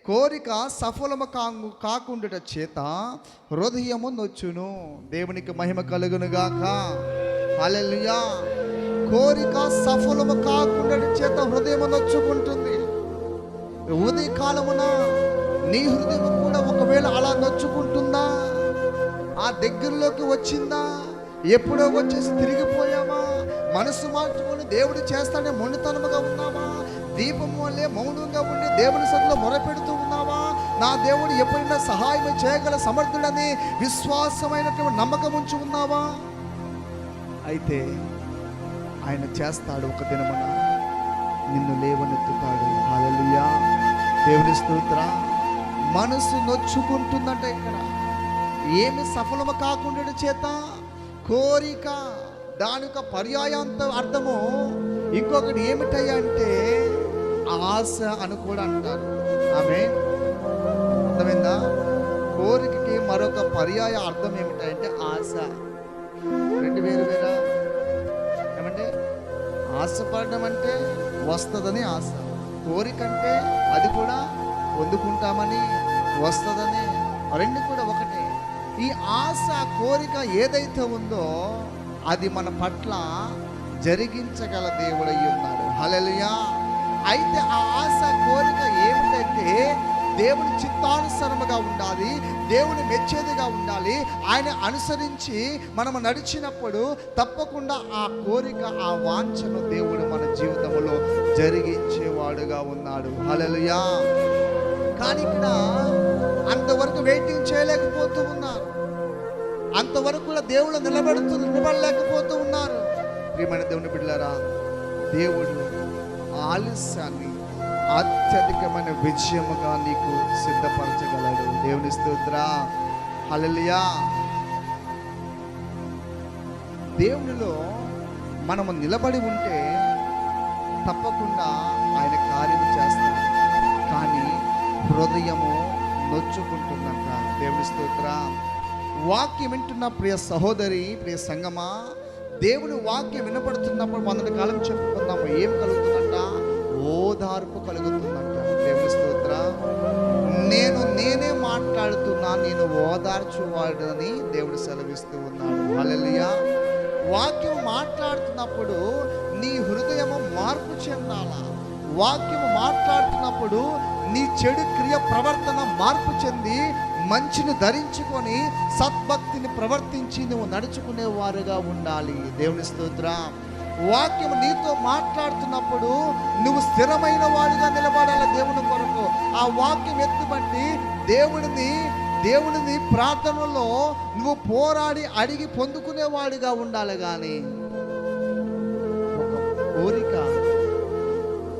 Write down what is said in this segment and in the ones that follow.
కోరిక సఫలము కాకుండుట చేత హృదయము నొచ్చును. దేవునికి మహిమ కలుగునుగాక. హల్లెలూయా. కోరిక సఫలము కాకుండా చేత హృదయం నొచ్చుకుంటుంది. ఉదయ కాలమున నీ హృదయం కూడా ఒకవేళ అలా నొచ్చుకుంటుందా? ఆ దగ్గరలోకి వచ్చిందా? ఎప్పుడో వచ్చేసి తిరిగిపోయామా? మనసు మార్చుకొని దేవుడు చేస్తానే మొండితనముగా ఉన్నామా? దీపం వల్లే మౌనంగా ఉండి దేవుని సన్నిధిలో మొరపెడుతూ ఉన్నావా? నా దేవుడు ఎప్పుడైనా సహాయం చేయగల సమర్థుడని విశ్వాసమైనటువంటి నమ్మకం ఉంచి ఉన్నావా? అయితే ఆయన చేస్తాడు. ఒక దినమున నిన్ను లేవనెత్తుతాడు. హల్లెలూయా. దేవుని స్తోత్రం. మనసు నొచ్చుకుంటుందంటే ఇక్కడ ఏమి సఫలము కాకుండా చేత కోరిక, దాని యొక్క పర్యాయాంత అర్థము ఇంకొకటి ఏమిటయ్యా అంటే ఆశ అని కూడా అంటారు. ఆమె అర్థమైందా? కోరికకి మరొక పర్యాయ అర్థం ఏమిటంటే ఆశ. రెండు వేరు వేరా? ఏమంటే ఆశపడడం అంటే వస్తుందని ఆశ, కోరిక అంటే అది కూడా పొందుకుంటామని వస్తుందని, రెండు కూడా ఒకటే. ఈ ఆశ కోరిక ఏదైతే ఉందో అది మన పట్ల జరిగించగల దేవుడై ఉన్నాడు. హల్లెలూయా. అయితే ఆ ఆశ కోరిక ఏమిటంటే దేవుని చిత్తానుసారముగా ఉండాలి, దేవుని మెచ్చేదిగా ఉండాలి. ఆయన అనుసరించి మనము నడిచినప్పుడు తప్పకుండా ఆ కోరిక, ఆ వాంఛను దేవుడు మన జీవితంలో జరిగించేవాడుగా ఉన్నాడు. హల్లెలూయా. కానీ ఇక్కడ అంతవరకు వెయిటింగ్ చేయలేకపోతూ ఉన్నారు. అంతవరకు కూడా దేవుడు నిలబడలేకపోతూ ఉన్నారు. ప్రియమైన దేవుని బిడ్డలారా, దేవుడు ఆలస్యాన్ని అత్యధికమైన విజయముగా నీకు సిద్ధపరచగలడు. దేవుని స్తోత్రం. హల్లెలూయా. దేవునిలో మనము నిలబడి ఉంటే తప్పకుండా ఆయన కార్యం చేస్తాడు. కానీ హృదయము నొచ్చుకుంటుందంట. దేవుని స్తోత్రం. వాక్యం వింటున్న ప్రియ సహోదరి, ప్రియ సంగమా, దేవుని వాక్యం వినపడుతున్నప్పుడు మొదటి కాలం చెప్పుకుందాము. ఏం కలుగుతుందంట? ఓదార్పు కలుగుతుందంట. దేవుని స్తోత్రం. నేనే మాట్లాడుతున్నా, నేను ఓదార్చువాడని దేవుడు సెలవిస్తూ ఉన్నాడు. హల్లెలూయా. వాక్యం మాట్లాడుతున్నప్పుడు నీ హృదయము మార్పు చెందాలా. వాక్యం మాట్లాడుతున్నప్పుడు నీ చెడు క్రియ ప్రవర్తన మార్పు చెంది మంచిని ధరించుకొని సద్భక్తిని ప్రవర్తించి నువ్వు నడుచుకునే వారుగా ఉండాలి. దేవుని స్తోత్రం. వాక్యం నీతో మాట్లాడుతున్నప్పుడు నువ్వు స్థిరమైన వాడిగా నిలబడాలి దేవుని కొరకు. ఆ వాక్యం ఎత్తుబట్టి దేవుడిని ప్రార్థనలో నువ్వు పోరాడి అడిగి పొందుకునేవాడిగా ఉండాలి. కానీ ఒక కోరిక,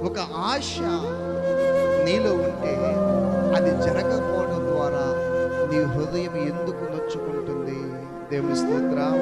ఒక ఆశ నీలో ఉంటే అది జరగకపోవడం ద్వారా నీ హృదయం ఎందుకు నొచ్చుకుంటుంది? దేవుని స్తోత్రం.